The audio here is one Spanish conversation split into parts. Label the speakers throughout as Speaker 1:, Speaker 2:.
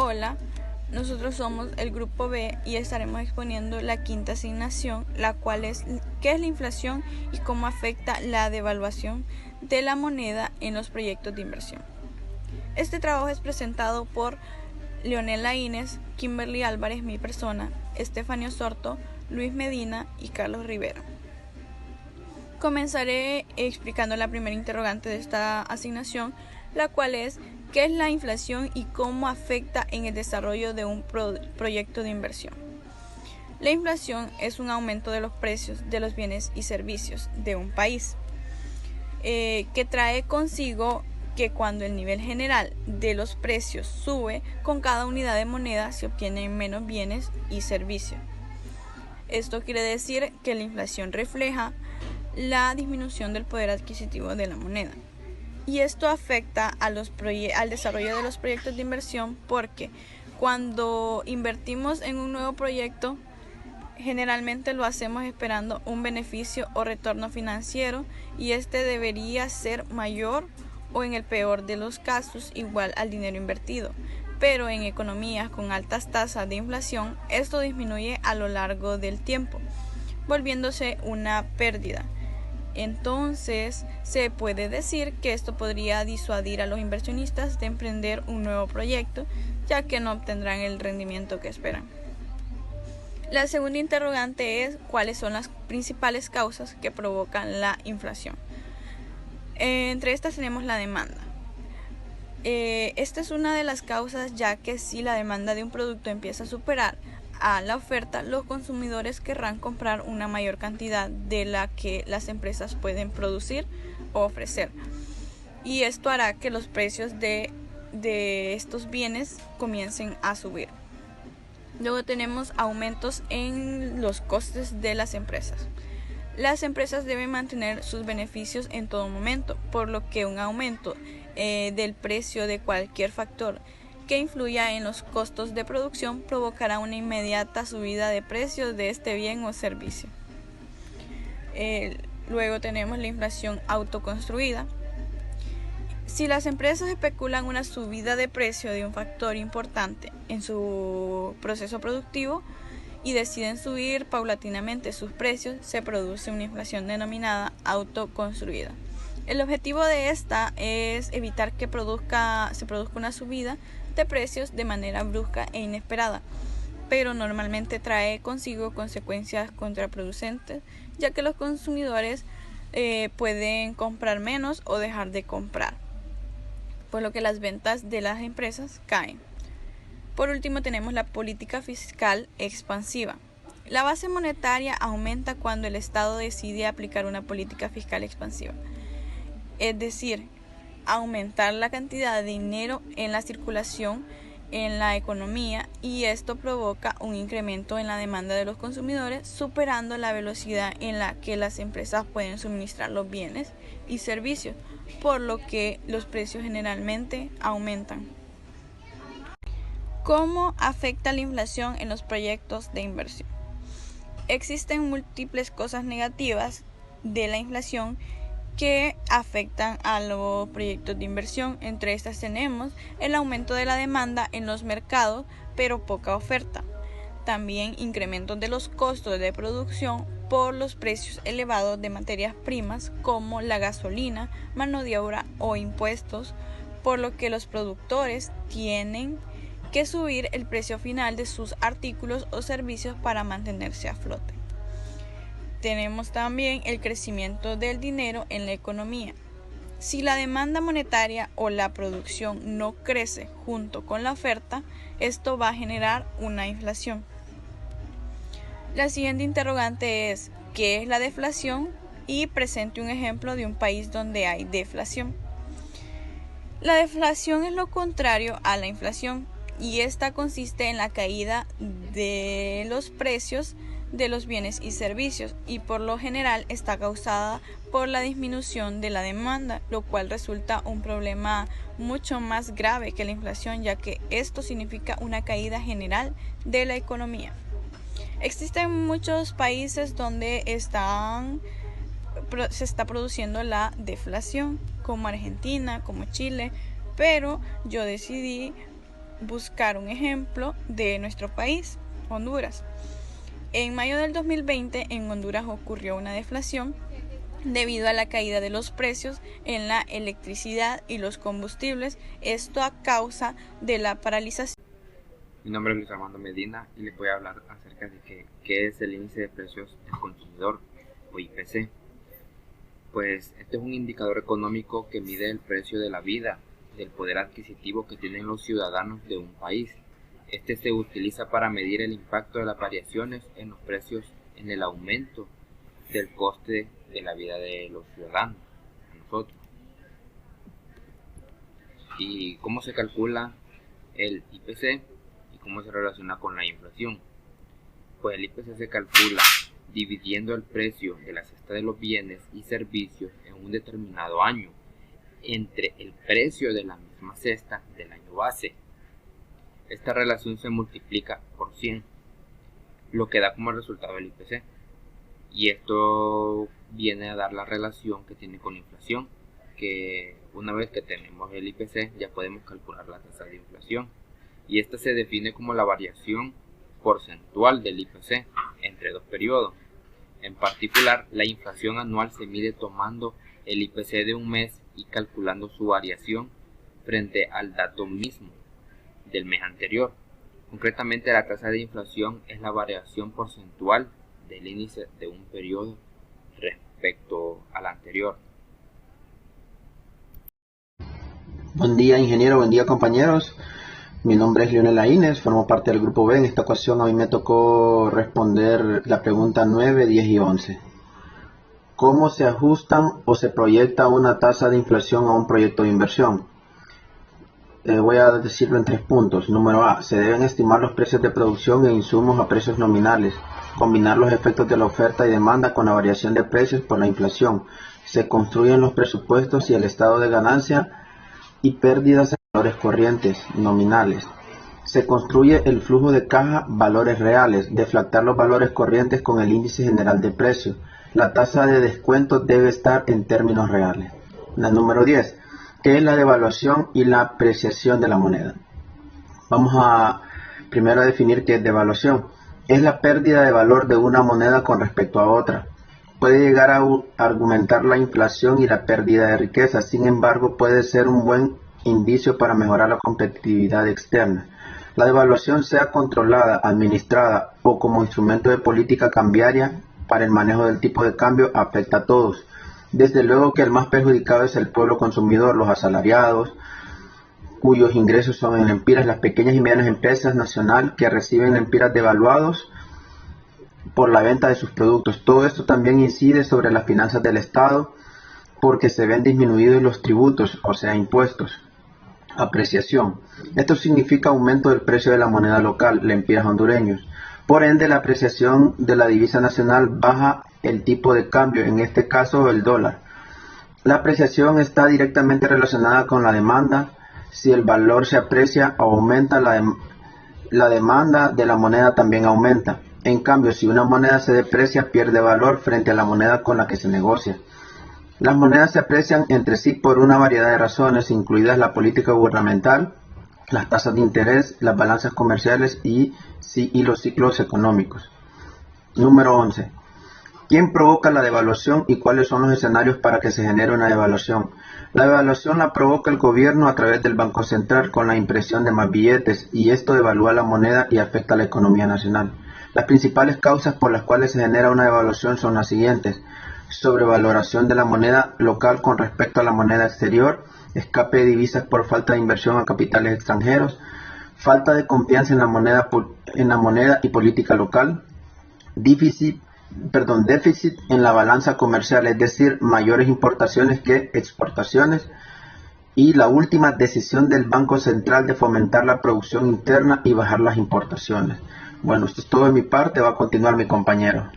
Speaker 1: Hola, nosotros somos el grupo B y estaremos exponiendo la quinta asignación, la cual es ¿qué es la inflación y cómo afecta la devaluación de la moneda en los proyectos de inversión? Este trabajo es presentado por Leonel Laínez, Kimberly Álvarez, mi persona, Estefanio Sorto, Luis Medina y Carlos Rivera. Comenzaré explicando la primera interrogante de esta asignación, la cual es ¿qué es la inflación y cómo afecta en el desarrollo de un proyecto de inversión? La inflación es un aumento de los precios de los bienes y servicios de un país, que trae consigo que cuando el nivel general de los precios sube, con cada unidad de moneda se obtienen menos bienes y servicios. Esto quiere decir que la inflación refleja la disminución del poder adquisitivo de la moneda. Y esto afecta al desarrollo de los proyectos de inversión, porque cuando invertimos en un nuevo proyecto, generalmente lo hacemos esperando un beneficio o retorno financiero, y este debería ser mayor o, en el peor de los casos, igual al dinero invertido. Pero en economías con altas tasas de inflación, esto disminuye a lo largo del tiempo, volviéndose una pérdida. Entonces, se puede decir que esto podría disuadir a los inversionistas de emprender un nuevo proyecto, ya que no obtendrán el rendimiento que esperan. La segunda interrogante es ¿cuáles son las principales causas que provocan la inflación? Entre estas tenemos la demanda. Esta es una de las causas, ya que si la demanda de un producto empieza a superar a la oferta, los consumidores querrán comprar una mayor cantidad de la que las empresas pueden producir o ofrecer, y esto hará que los precios de estos bienes comiencen a subir. Luego tenemos aumentos en los costes de las empresas. Las empresas deben mantener sus beneficios en todo momento, por lo que un aumento del precio de cualquier factor que influya en los costos de producción provocará una inmediata subida de precios de este bien o servicio. Luego tenemos la inflación autoconstruida. Si las empresas especulan una subida de precio de un factor importante en su proceso productivo y deciden subir paulatinamente sus precios, se produce una inflación denominada autoconstruida. El objetivo de esta es evitar que se produzca una subida de precios de manera brusca e inesperada, pero normalmente trae consigo consecuencias contraproducentes, ya que los consumidores pueden comprar menos o dejar de comprar, por lo que las ventas de las empresas caen. Por último, tenemos la política fiscal expansiva. La base monetaria aumenta cuando el Estado decide aplicar una política fiscal expansiva, es decir, aumentar la cantidad de dinero en la circulación en la economía, y esto provoca un incremento en la demanda de los consumidores, superando la velocidad en la que las empresas pueden suministrar los bienes y servicios, por lo que los precios generalmente aumentan. ¿Cómo afecta la inflación en los proyectos de inversión? Existen múltiples cosas negativas de la inflación que afectan a los proyectos de inversión. Entre estas tenemos el aumento de la demanda en los mercados, pero poca oferta. También incrementos de los costos de producción por los precios elevados de materias primas como la gasolina, mano de obra o impuestos, por lo que los productores tienen que subir el precio final de sus artículos o servicios para mantenerse a flote. Tenemos también el crecimiento del dinero en la economía. Si la demanda monetaria o la producción no crece junto con la oferta, esto va a generar una inflación. La siguiente interrogante es ¿qué es la deflación? Y presente un ejemplo de un país donde hay deflación. La deflación es lo contrario a la inflación, y esta consiste en la caída de los precios de los bienes y servicios, y por lo general está causada por la disminución de la demanda, lo cual resulta un problema mucho más grave que la inflación, ya que esto significa una caída general de la economía. Existen muchos países donde se está produciendo la deflación, como Argentina, como Chile, pero yo decidí buscar un ejemplo de nuestro país, Honduras. En mayo del 2020 en Honduras ocurrió una deflación debido a la caída de los precios en la electricidad y los combustibles, esto a causa de la paralización.
Speaker 2: Mi nombre es Luis Armando Medina y les voy a hablar acerca de qué es el índice de precios del consumidor o IPC. Pues este es un indicador económico que mide el precio de la vida, del poder adquisitivo que tienen los ciudadanos de un país. Este se utiliza para medir el impacto de las variaciones en los precios en el aumento del coste de la vida de los ciudadanos, de nosotros. ¿Y cómo se calcula el IPC y cómo se relaciona con la inflación? Pues el IPC se calcula dividiendo el precio de la cesta de los bienes y servicios en un determinado año entre el precio de la misma cesta del año base. Esta relación se multiplica por 100, lo que da como resultado el IPC. Y esto viene a dar la relación que tiene con la inflación, que una vez que tenemos el IPC ya podemos calcular la tasa de inflación. Y esta se define como la variación porcentual del IPC entre dos periodos. En particular, la inflación anual se mide tomando el IPC de un mes y calculando su variación frente al dato mismo del mes anterior. Concretamente, la tasa de inflación es la variación porcentual del índice de un periodo respecto al anterior.
Speaker 3: Buen día, ingeniero, buen día, compañeros. Mi nombre es Lionel Laínez, formo parte del grupo B. En esta ocasión a mí me tocó responder la pregunta 9, 10 y 11. ¿Cómo se ajustan o se proyecta una tasa de inflación a un proyecto de inversión? Voy a decirlo en 3 puntos. Número A, se deben estimar los precios de producción e insumos a precios nominales, combinar los efectos de la oferta y demanda con la variación de precios por la inflación. Se construyen los presupuestos y el estado de ganancia y pérdidas en valores corrientes nominales. Se construye el flujo de caja, valores reales, deflactar los valores corrientes con el índice general de precios. La tasa de descuento debe estar en términos reales. La número 10. ¿Qué es la devaluación y la apreciación de la moneda? Vamos a primero a definir qué es devaluación. Es la pérdida de valor de una moneda con respecto a otra. Puede llegar a argumentar la inflación y la pérdida de riqueza, sin embargo puede ser un buen indicio para mejorar la competitividad externa. La devaluación, sea controlada, administrada o como instrumento de política cambiaria para el manejo del tipo de cambio, afecta a todos. Desde luego que el más perjudicado es el pueblo consumidor, los asalariados, cuyos ingresos son en lempiras, las pequeñas y medianas empresas nacionales que reciben lempiras devaluados por la venta de sus productos. Todo esto también incide sobre las finanzas del Estado porque se ven disminuidos los tributos, o sea, impuestos. Apreciación. Esto significa aumento del precio de la moneda local, lempiras hondureños. Por ende, la apreciación de la divisa nacional baja el tipo de cambio, en este caso el dólar. La apreciación está directamente relacionada con la demanda. Si el valor se aprecia o aumenta, la demanda de la moneda también aumenta. En cambio, si una moneda se deprecia, pierde valor frente a la moneda con la que se negocia. Las monedas se aprecian entre sí por una variedad de razones, incluidas la política gubernamental, las tasas de interés, las balanzas comerciales y los ciclos económicos. Número 11. ¿Quién provoca la devaluación y cuáles son los escenarios para que se genere una devaluación? La devaluación la provoca el gobierno a través del Banco Central con la impresión de más billetes, y esto devalúa la moneda y afecta a la economía nacional. Las principales causas por las cuales se genera una devaluación son las siguientes: sobrevaloración de la moneda local con respecto a la moneda exterior, escape de divisas por falta de inversión a capitales extranjeros, falta de confianza en la moneda y política local, déficit en la balanza comercial, es decir, mayores importaciones que exportaciones, y la última, decisión del Banco Central de fomentar la producción interna y bajar las importaciones. Bueno, esto es todo de mi parte, va a continuar mi compañero.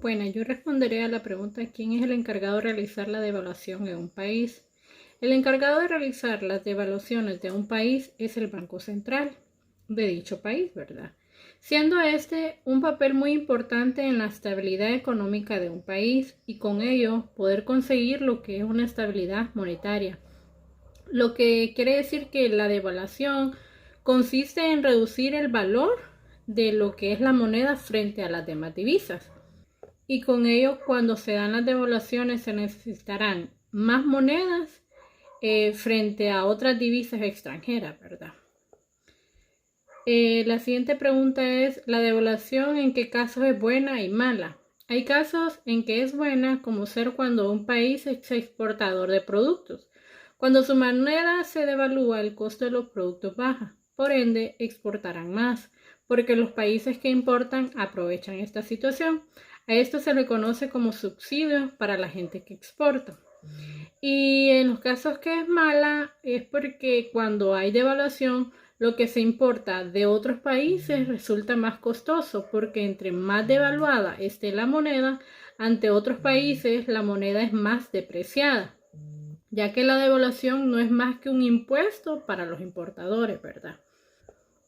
Speaker 4: Bueno, yo responderé a la pregunta: ¿quién es el encargado de realizar la devaluación en un país? El encargado de realizar las devaluaciones de un país es el Banco Central de dicho país, ¿verdad? Siendo este un papel muy importante en la estabilidad económica de un país y con ello poder conseguir lo que es una estabilidad monetaria. lo que quiere decir que la devaluación consiste en reducir el valor de lo que es la moneda frente a las demás divisas. Y con ello, cuando se dan las devaluaciones, se necesitarán más monedas frente a otras divisas extranjeras, ¿verdad? La siguiente pregunta es, ¿la devaluación en qué casos es buena y mala? Hay casos en que es buena, como ser cuando un país es exportador de productos. Cuando su moneda se devalúa, el costo de los productos baja, por ende exportarán más, porque los países que importan aprovechan esta situación. A esto se le conoce como subsidio para la gente que exporta. Y en los casos que es mala es porque cuando hay devaluación, lo que se importa de otros países resulta más costoso, porque entre más devaluada esté la moneda, ante otros países la moneda es más depreciada, ya que la devaluación no es más que un impuesto para los importadores, ¿verdad?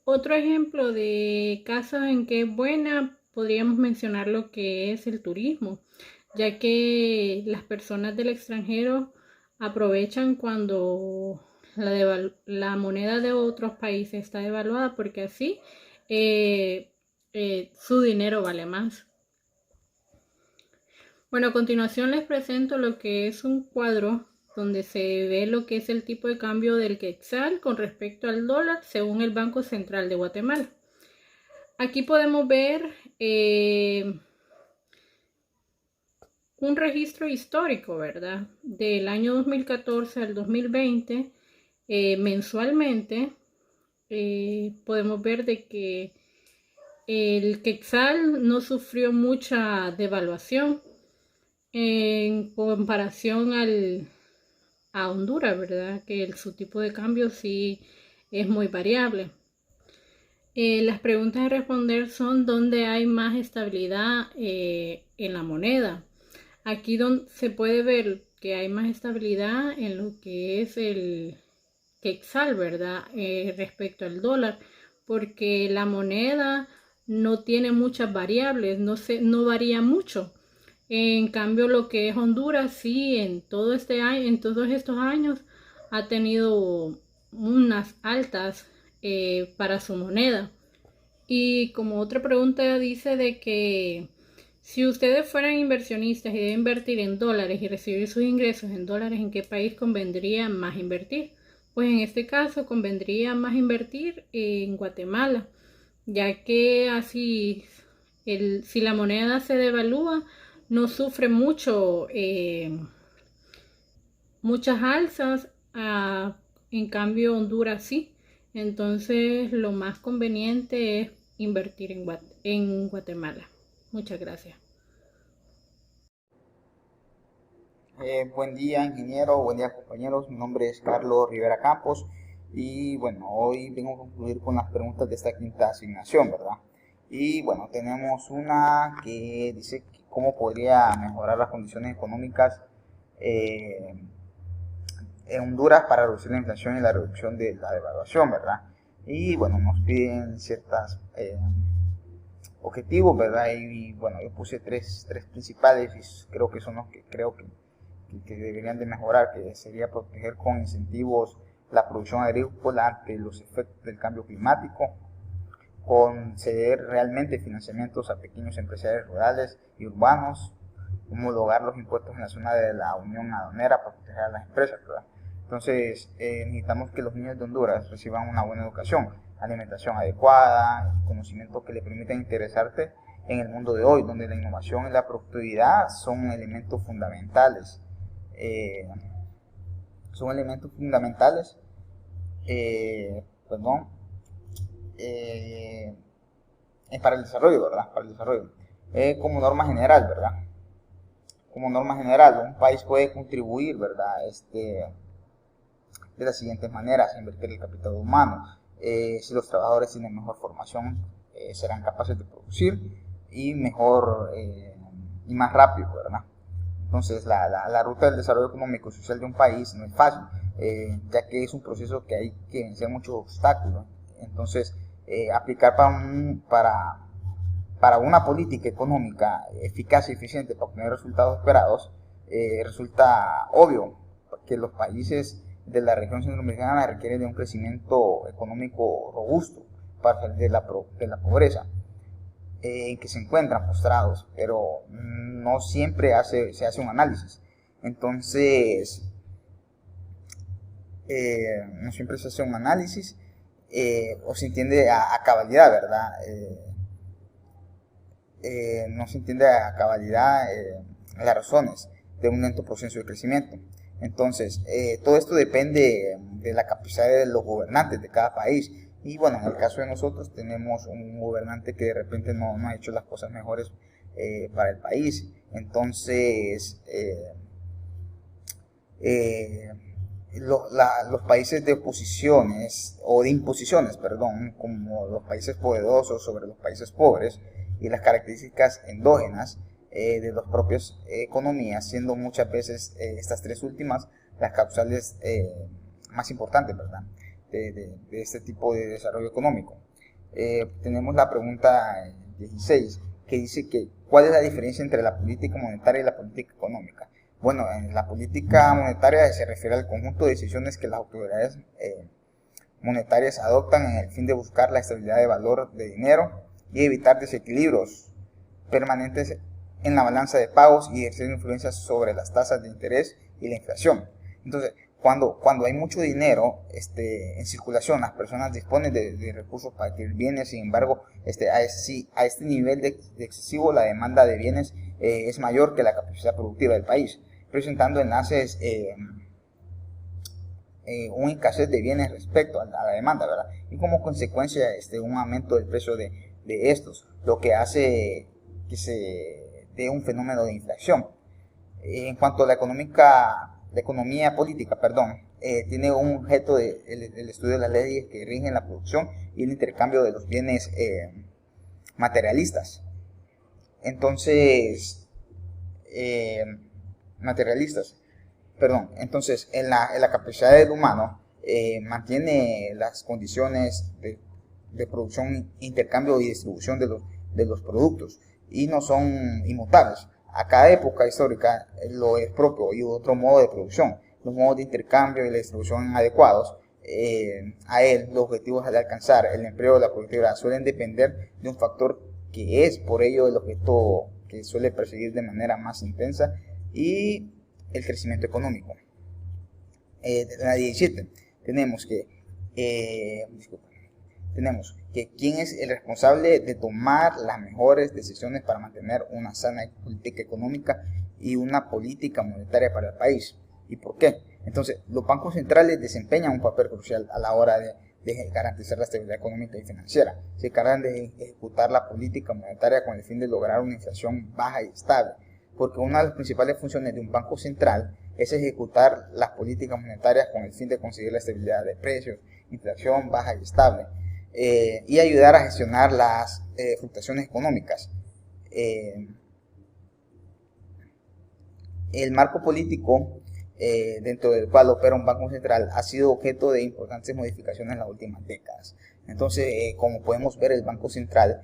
Speaker 4: Otro ejemplo de casos en que es buena, podríamos mencionar lo que es el turismo, ya que las personas del extranjero aprovechan cuando la moneda de otros países está devaluada, porque así su dinero vale más. Bueno, a continuación les presento lo que es un cuadro donde se ve lo que es el tipo de cambio del quetzal con respecto al dólar según el Banco Central de Guatemala. Aquí podemos ver un registro histórico, ¿verdad? Del año 2014 al 2020, mensualmente, podemos ver de que el quetzal no sufrió mucha devaluación en comparación a Honduras, ¿verdad? Que su tipo de cambio sí es muy variable. Las preguntas a responder son ¿dónde hay más estabilidad en la moneda? Aquí donde se puede ver que hay más estabilidad en lo que es el quetzal, ¿verdad? Respecto al dólar, porque la moneda no tiene muchas variables, no varía mucho. En cambio, lo que es Honduras, sí, en todos estos años ha tenido unas altas para su moneda. Y como otra pregunta dice de que si ustedes fueran inversionistas y deben invertir en dólares y recibir sus ingresos en dólares, ¿en qué país convendría más invertir? Pues en este caso convendría más invertir en Guatemala, ya que así si la moneda se devalúa no sufre muchas alzas, en cambio Honduras sí. Entonces lo más conveniente es invertir en Guatemala. Muchas gracias.
Speaker 5: Buen día, ingeniero, buen día, compañeros. Mi nombre es Carlos Rivera Campos y bueno, hoy vengo a concluir con las preguntas de esta quinta asignación, ¿verdad? Y bueno, tenemos una que dice cómo podría mejorar las condiciones económicas en Honduras para reducir la inflación y la reducción de la devaluación, ¿verdad? Y bueno, nos piden ciertas objetivos, ¿verdad? Y bueno, yo puse tres principales y creo que son los que deberían de mejorar, que sería proteger con incentivos la producción agrícola ante los efectos del cambio climático, conceder realmente financiamientos a pequeños empresarios rurales y urbanos, homologar los impuestos en la zona de la Unión Aduanera para proteger a las empresas, ¿verdad? Entonces necesitamos que los niños de Honduras reciban una buena educación, alimentación adecuada, conocimientos que le permitan interesarse en el mundo de hoy, donde la innovación y la productividad son elementos fundamentales. Para el desarrollo, ¿verdad? Para el desarrollo. Como norma general, ¿verdad? Como norma general, un país puede contribuir, ¿verdad? De las siguientes maneras: invertir el capital humano. Si los trabajadores tienen mejor formación, serán capaces de producir y mejor y más rápido, ¿verdad? Entonces, la ruta del desarrollo económico y social de un país no es fácil, ya que es un proceso que hay que vencer muchos obstáculos. Entonces, aplicar para una política económica eficaz y eficiente para obtener resultados esperados, resulta obvio que los países de la región centroamericana requieren de un crecimiento económico robusto para salir de la pobreza en que se encuentran postrados, pero no siempre se hace un análisis. Entonces, no siempre se hace un análisis o se entiende a cabalidad, ¿verdad? No se entiende a cabalidad las razones de un lento proceso de crecimiento. Entonces, todo esto depende de la capacidad de los gobernantes de cada país. Y bueno, en el caso de nosotros tenemos un gobernante que de repente no ha hecho las cosas mejores para el país. Entonces, los países de oposiciones, o de imposiciones, perdón, como los países poderosos sobre los países pobres, y las características endógenas de las propias economías, siendo muchas veces estas tres últimas las causales más importantes, ¿verdad?, de este tipo de desarrollo económico. Tenemos la pregunta 16, que dice que ¿cuál es la diferencia entre la política monetaria y la política económica? Bueno, en la política monetaria se refiere al conjunto de decisiones que las autoridades monetarias adoptan en el fin de buscar la estabilidad de valor de dinero y evitar desequilibrios permanentes en la balanza de pagos y ejercer influencia sobre las tasas de interés y la inflación. Entonces, cuando hay mucho dinero en circulación, las personas disponen de recursos para adquirir bienes. Sin embargo, a este nivel de excesivo, la demanda de bienes es mayor que la capacidad productiva del país, presentando enlaces una escasez de bienes respecto a la demanda, ¿verdad? Y como consecuencia un aumento del precio de estos, lo que hace que se dé un fenómeno de inflación. En cuanto a la economía política, tiene un objeto el estudio de las leyes que rigen la producción y el intercambio de los bienes materialistas. Entonces, entonces en la capacidad del humano mantiene las condiciones de producción, intercambio y distribución de los productos, y no son inmutables. A cada época histórica lo es propio y otro modo de producción. Los modos de intercambio y la distribución adecuados a él, los objetivos de alcanzar el empleo de la productividad suelen depender de un factor que es por ello el objeto que suele perseguir de manera más intensa, y el crecimiento económico. La 17, tenemos que quién es el responsable de tomar las mejores decisiones para mantener una sana política económica y una política monetaria para el país, y por qué. Entonces, los bancos centrales desempeñan un papel crucial a la hora de garantizar la estabilidad económica y financiera. Se encargan de ejecutar la política monetaria con el fin de lograr una inflación baja y estable, porque una de las principales funciones de un banco central es ejecutar las políticas monetarias con el fin de conseguir la estabilidad de precios, inflación baja y estable, y ayudar a gestionar las fluctuaciones económicas. El marco político dentro del cual opera un banco central ha sido objeto de importantes modificaciones en las últimas décadas. Entonces, como podemos ver, el Banco Central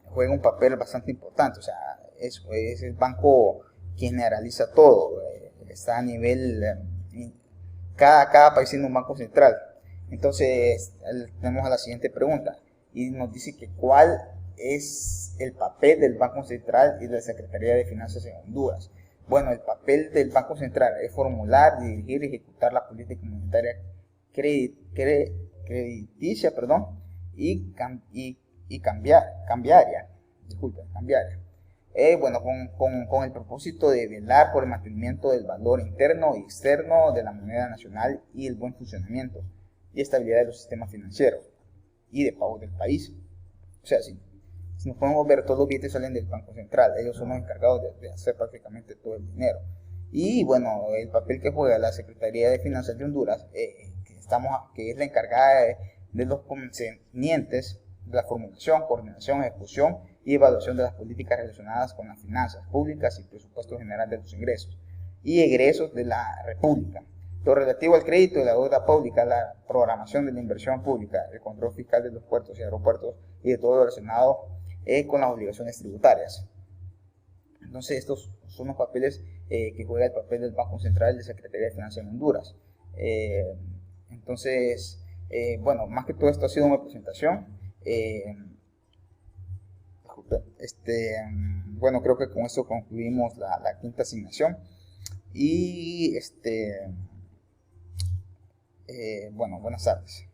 Speaker 5: juega un papel bastante importante. O sea, es el banco quien generaliza todo, está a nivel, cada país tiene un banco central. Entonces tenemos a la siguiente pregunta, y nos dice que cuál es el papel del Banco Central y de la Secretaría de Finanzas en Honduras. Bueno, el papel del Banco Central es formular, dirigir y ejecutar la política monetaria crediticia, y cambiaria. Bueno, con el propósito de velar por el mantenimiento del valor interno y externo de la moneda nacional y el buen funcionamiento y estabilidad de los sistemas financieros y de pago del país. O sea, si nos podemos ver, todos los billetes salen del Banco Central. Ellos son los encargados de hacer prácticamente todo el dinero. Y bueno, el papel que juega la Secretaría de Finanzas de Honduras, que es la encargada de los concernientes de la formulación, coordinación, ejecución y evaluación de las políticas relacionadas con las finanzas públicas y presupuesto general de los ingresos y egresos de la República. Lo relativo al crédito y la deuda pública, la programación de la inversión pública, el control fiscal de los puertos y aeropuertos y de todo lo relacionado con las obligaciones tributarias. Entonces, estos son los papeles que juega el papel del Banco Central y de Secretaría de Finanzas en Honduras. Entonces, bueno, más que todo esto ha sido una presentación. Bueno, creo que con esto concluimos la quinta asignación. Y bueno, buenas tardes.